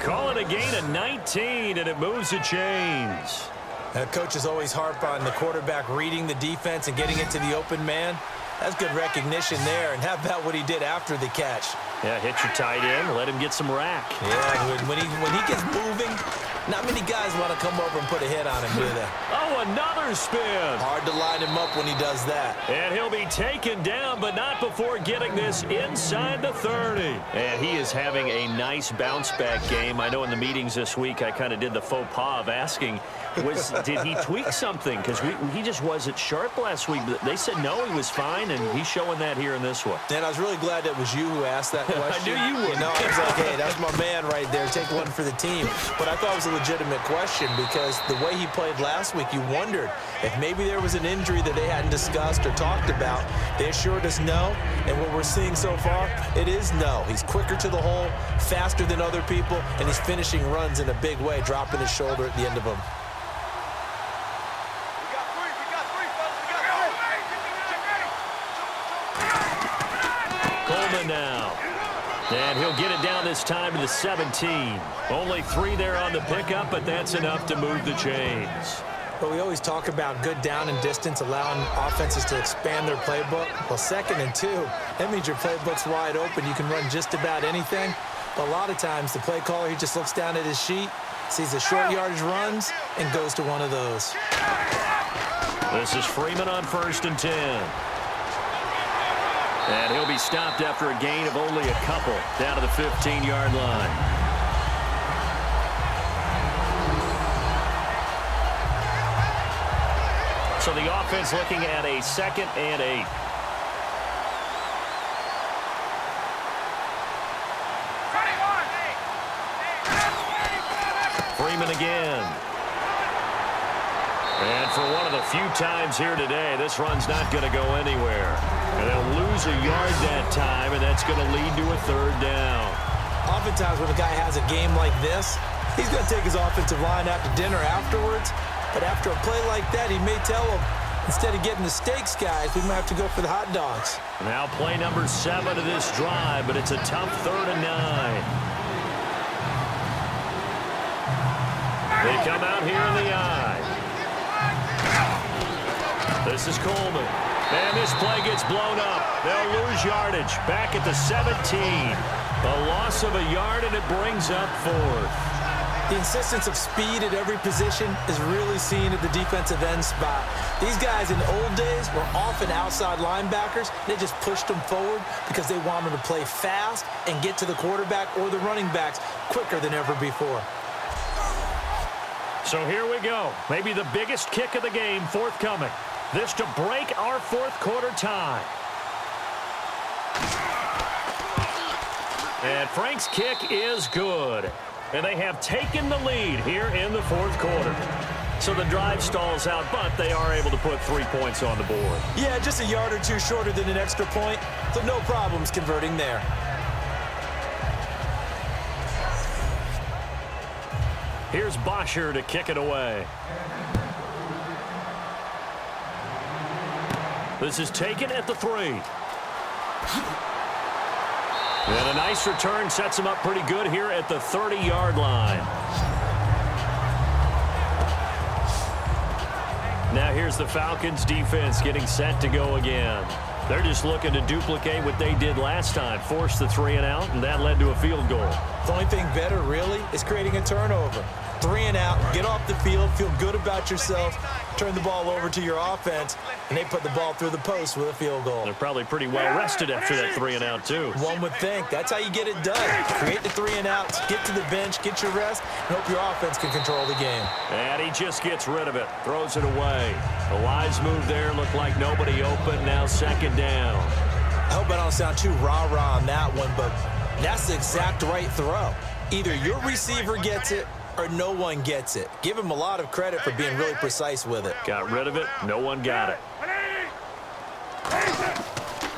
Call it a gain of 19, and it moves the chains. Coaches always harp on the quarterback reading the defense and getting it to the open man. That's good recognition there. And how about what he did after the catch? Yeah, hit your tight end, let him get some rack. Yeah, when he gets moving, not many guys want to come over and put a hit on him, do they? Oh, another spin. Hard to line him up when he does that. And he'll be taken down, but not before getting this inside the 30. And he is having a nice bounce-back game. I know in the meetings this week I kind of did the faux pas of asking, did he tweak something? Because he just wasn't sharp last week. But they said no, he was fine, and he's showing that here in this one. And I was really glad that was you who asked that question. I knew you would. You know, I was like, hey, that's my man right there. Take one for the team. But I thought it was a legitimate question because the way he played last week, you wondered if maybe there was an injury that they hadn't discussed or talked about. They assured us no, and what we're seeing so far, it is no. He's quicker to the hole, faster than other people, and he's finishing runs in a big way, dropping his shoulder at the end of them. Now. And he'll get it down this time to the 17. Only 3 there on the pickup, but that's enough to move the chains. But we always talk about good down and distance, allowing offenses to expand their playbook. Well, 2nd and 2, that means your playbook's wide open. You can run just about anything. But a lot of times, the play caller, he just looks down at his sheet, sees the short yardage runs, and goes to one of those. This is Freeman on 1st and 10. And he'll be stopped after a gain of only a couple down to the 15-yard line. So the offense looking at a 2nd and 8. Freeman again. And for one of the few times here today, this run's not going to go anywhere. And they'll lose a yard that time, and that's going to lead to a 3rd down. Oftentimes when a guy has a game like this, he's going to take his offensive line out to dinner afterwards. But after a play like that, he may tell them, instead of getting the steaks, guys, we might have to go for the hot dogs. Now play number 7 of this drive, but it's a tough 3rd and 9. They come out here in the eye. This is Coleman. And this play gets blown up. They'll lose yardage back at the 17. A loss of a yard, and it brings up 4th. The insistence of speed at every position is really seen at the defensive end spot. These guys in the old days were often outside linebackers. They just pushed them forward because they wanted to play fast and get to the quarterback or the running backs quicker than ever before. So here we go. Maybe the biggest kick of the game forthcoming. This to break our 4th quarter tie. And Frank's kick is good. And they have taken the lead here in the 4th quarter. So the drive stalls out, but they are able to put 3 points on the board. Yeah, just a yard or two shorter than an extra point. So no problems converting there. Here's Bosher to kick it away. This is taken at the 3. And a nice return sets him up pretty good here at the 30-yard line. Now here's the Falcons defense getting set to go again. They're just looking to duplicate what they did last time, force the 3 and out, and that led to a field goal. The only thing better, really, is creating a turnover. 3 and out, get off the field, feel good about yourself, turn the ball over to your offense, and they put the ball through the post with a field goal. They're probably pretty well rested after that 3 and out, too. One would think. That's how you get it done. Create the 3 and outs, get to the bench, get your rest, and hope your offense can control the game. And he just gets rid of it, throws it away. The wise move there, looked like nobody open, now 2nd down. I hope I don't sound too rah-rah on that one, but that's the exact right throw. Either your receiver gets it or no one gets it. Give him a lot of credit for being really precise with it. Got rid of it. No one got it.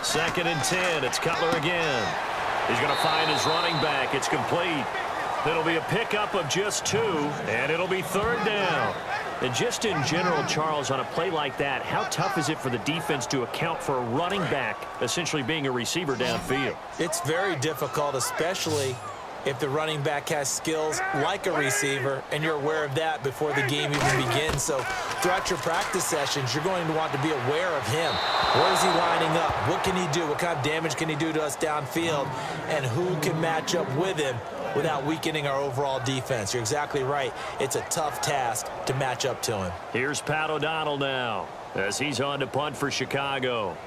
2nd and 10. It's Cutler again. He's going to find his running back. It's complete. It'll be a pickup of just 2, and it'll be 3rd down. And just in general, Charles, on a play like that, how tough is it for the defense to account for a running back essentially being a receiver downfield? It's very difficult, especially if the running back has skills like a receiver, and you're aware of that before the game even begins. So throughout your practice sessions, you're going to want to be aware of him. Where is he lining up? What can he do? What kind of damage can he do to us downfield? And who can match up with him without weakening our overall defense? You're exactly right. It's a tough task to match up to him. Here's Pat O'Donnell now as he's on to punt for Chicago.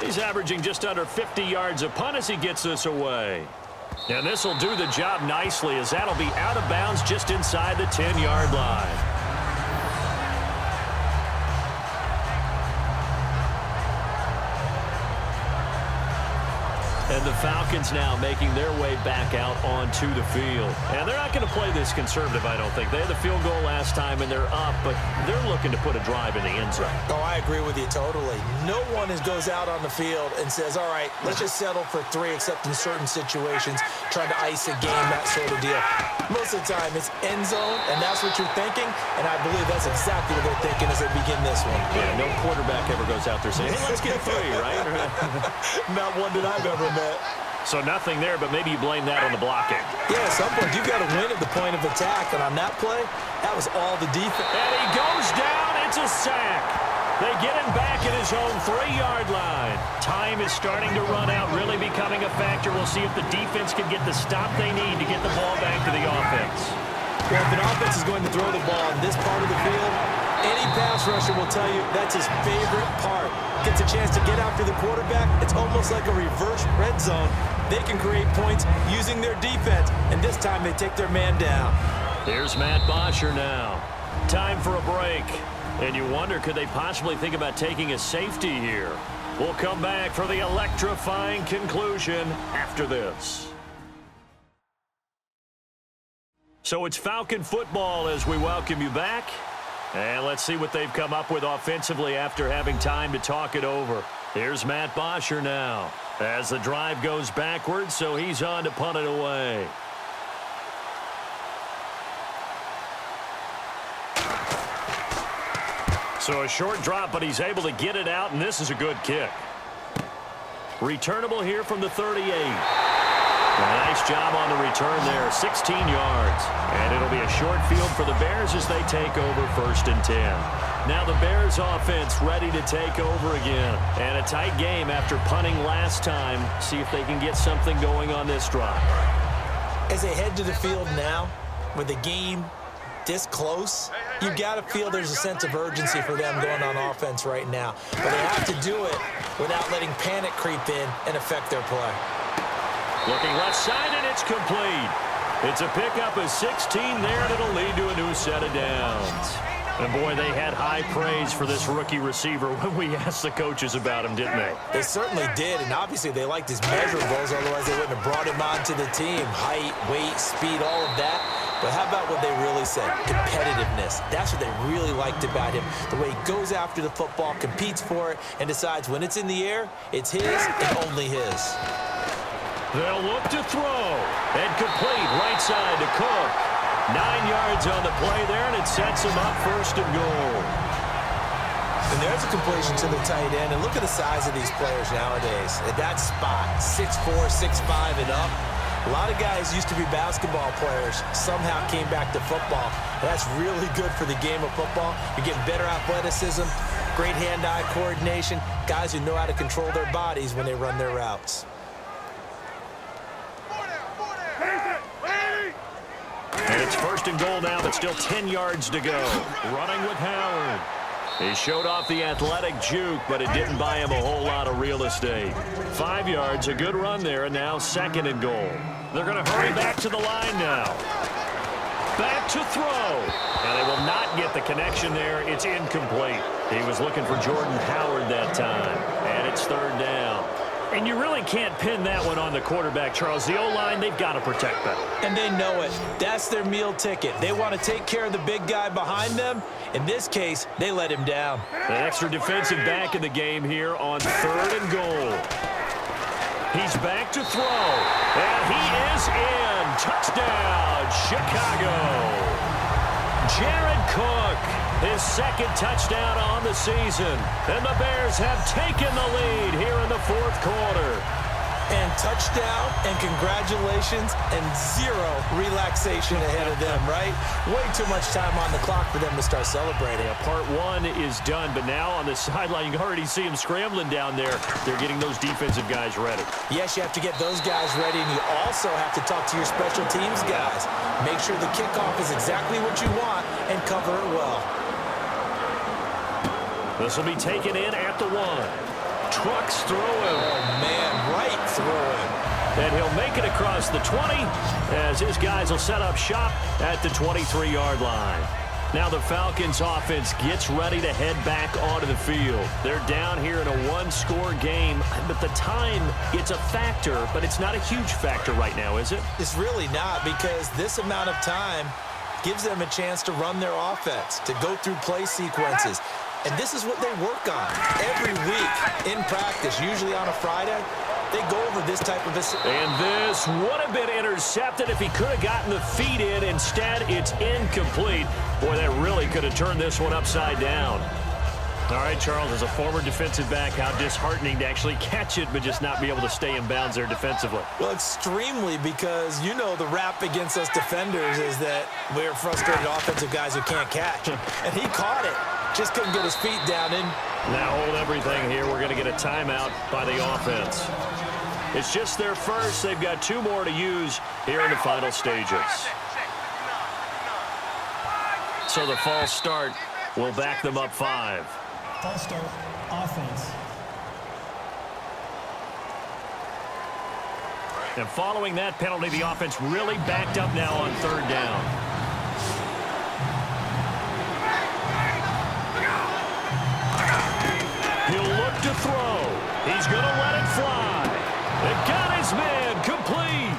He's averaging just under 50 yards a punt as he gets this away. And this will do the job nicely as that'll be out of bounds just inside the 10-yard line. And the Falcons now making their way back out onto the field. And they're not going to play this conservative, I don't think. They had the field goal last time, and they're up, but they're looking to put a drive in the end zone. Oh, I agree with you totally. No one goes out on the field and says, all right, let's just settle for 3, except in certain situations, trying to ice a game, that sort of deal. Most of the time, it's end zone, and that's what you're thinking, and I believe that's exactly what they're thinking as they begin this one. Yeah, no quarterback ever goes out there saying, hey, let's get 3, right? Not one that I've ever met. So nothing there, but maybe you blame that on the blocking. Yeah, at some point, you've got to win at the point of attack, and on that play, that was all the defense. And he goes down. It's a sack. They get him back at his own 3-yard line. Time is starting to run out, really becoming a factor. We'll see if the defense can get the stop they need to get the ball back to the offense. Well, if an offense is going to throw the ball in this part of the field, any pass rusher will tell you that's his favorite part. Gets a chance to get after the quarterback. It's almost like a reverse red zone. They can create points using their defense, and this time they take their man down. Here's Matt Bosher now. Time for a break. And you wonder, could they possibly think about taking a safety here? We'll come back for the electrifying conclusion after this. So it's Falcon football as we welcome you back. And let's see what they've come up with offensively after having time to talk it over. Here's Matt Bosher now as the drive goes backwards, so he's on to punt it away. So a short drop, but he's able to get it out, and this is a good kick. Returnable here from the 38. A nice job on the return there, 16 yards. And it'll be a short field for the Bears as they take over 1st and 10. Now the Bears offense ready to take over again. And a tight game after punting last time. See if they can get something going on this drive. As they head to the field now, with the game this close, you got to feel there's a sense of urgency for them going on offense right now. But they have to do it without letting panic creep in and affect their play. Looking left side, and it's complete. It's a pickup of 16 there, and it'll lead to a new set of downs. And, boy, they had high praise for this rookie receiver when we asked the coaches about him, didn't they? They certainly did, and obviously they liked his measurables, otherwise they wouldn't have brought him onto the team. Height, weight, speed, all of that. But how about what they really said? Competitiveness. That's what they really liked about him. The way he goes after the football, competes for it, and decides when it's in the air, it's his and only his. They'll look to throw. And complete right side to Cook. 9 yards on the play there, and it sets him up 1st and goal. And there's a completion to the tight end. And look at the size of these players nowadays. At that spot, 6'4", 6'5", and up. A lot of guys used to be basketball players, somehow came back to football. And that's really good for the game of football. You're getting better athleticism, great hand-eye coordination, guys who know how to control their bodies when they run their routes. And it's 1st and goal now, but still 10 yards to go. Running with Howard. He showed off the athletic juke, but it didn't buy him a whole lot of real estate. 5 yards, a good run there, and now 2nd and goal. They're going to hurry back to the line now. Back to throw. And they will not get the connection there. It's incomplete. He was looking for Jordan Howard that time. And it's 3rd down. And you really can't pin that one on the quarterback, Charles. The O-line, they've got to protect that. And they know it. That's their meal ticket. They want to take care of the big guy behind them. In this case, they let him down. An extra defensive back in the game here on 3rd and goal. He's back to throw. And he is in. Touchdown, Chicago. Jared Cook. his second touchdown on the season. And the Bears have taken the lead here in the fourth quarter. And touchdown and congratulations and zero relaxation ahead of them, right? Way too much time on the clock for them to start celebrating. Yeah, part one is done, but now on the sideline, you can already see them scrambling down there. They're getting those defensive guys ready. Yes, you have to get those guys ready, and you also have to talk to your special teams guys. Make sure the kickoff is exactly what you want and cover it well. This will be taken in at the 1. Trucks through him. Oh, man, right through him. And he'll make it across the 20 as his guys will set up shop at the 23-yard line. Now the Falcons offense gets ready to head back onto the field. They're down here in a one-score game, but the time, it's a factor, but it's not a huge factor right now, is it? It's really not, because this amount of time gives them a chance to run their offense, to go through play sequences. And this is what they work on every week in practice, usually on a Friday. They go over this type of And this would have been intercepted if he could have gotten the feet in. Instead, it's incomplete. Boy, that really could have turned this one upside down. All right, Charles, as a former defensive back, how disheartening to actually catch it but just not be able to stay in bounds there defensively. Well, extremely, because you know the rap against us defenders is that we're frustrated offensive guys who can't catch. And he caught it. Just couldn't get his feet down in. Now hold everything here. We're going to get a timeout by the offense. It's just their first. They've got 2 more to use here in the final stages. So the false start will back them up 5. False start, offense. And following that penalty, the offense really backed up now on 3rd down. He'll look to throw. He's going to let it fly. It got his man complete.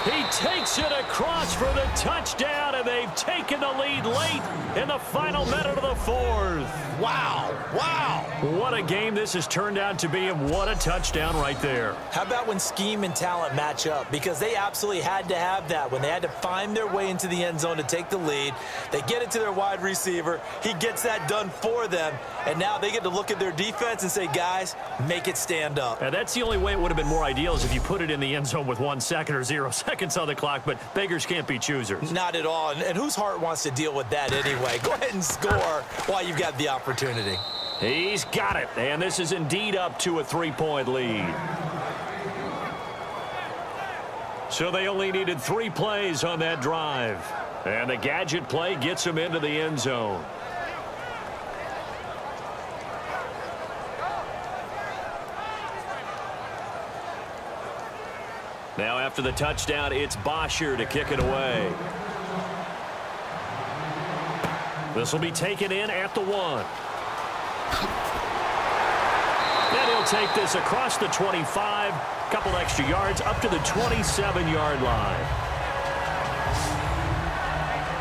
He takes it across for the touchdown, and they've taken the lead late in the final minute of the 4th. Wow, wow. What a game this has turned out to be, and what a touchdown right there. How about when scheme and talent match up? Because they absolutely had to have that. When they had to find their way into the end zone to take the lead, they get it to their wide receiver. He gets that done for them, and now they get to look at their defense and say, guys, make it stand up. Now, that's the only way it would have been more ideal is if you put it in the end zone with 1 second or 0 seconds on the clock, but beggars can't be choosers. Not at all, and whose heart wants to deal with that anyway? Go ahead and score while you've got the opportunity. He's got it, and this is indeed up to a 3-point lead. So they only needed 3 plays on that drive, and the gadget play gets them into the end zone. Now after the touchdown, it's Bosher to kick it away. This will be taken in at the 1. Then he'll take this across the 25, couple extra yards up to the 27-yard line.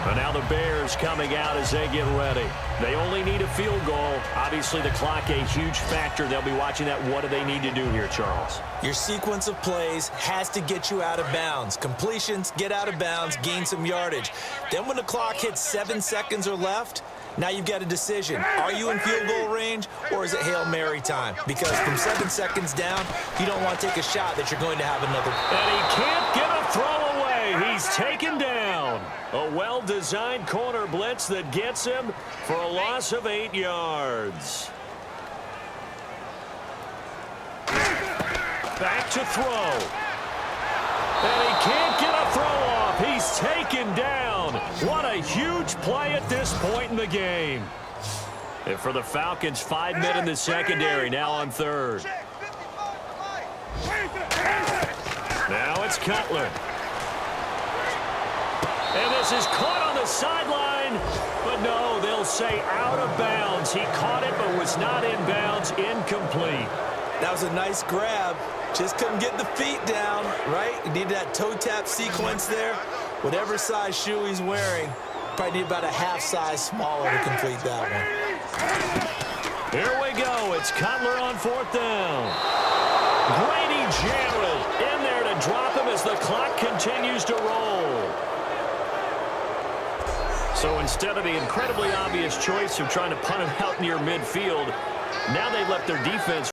And now the Bears coming out as they get ready. They only need a field goal. Obviously, the clock a huge factor. They'll be watching that. What do they need to do here, Charles? Your sequence of plays has to get you out of bounds. Completions, get out of bounds, gain some yardage. Then when the clock hits 7 seconds or left, now you've got a decision. Are you in field goal range, or is it Hail Mary time? Because from 7 seconds down, you don't want to take a shot that you're going to have another. And he can't get a throw away. He's taken down. A well-designed corner blitz that gets him for a loss of 8 yards. Back to throw. And he can't get a throw off. He's taken down. What a huge play at this point in the game. And for the Falcons, 5 men in the secondary, now on 3rd. Now it's Cutler. And this is caught on the sideline. But no, they'll say out of bounds. He caught it but was not in bounds. Incomplete. That was a nice grab. Just couldn't get the feet down, right? He needed that toe tap sequence there. Whatever size shoe he's wearing, probably need about a half size smaller to complete that one. Here we go. It's Cutler on 4th down. Grady Jarrett in there to drop him as the clock continues to roll. So instead of the incredibly obvious choice of trying to punt him out near midfield, now they've left their defense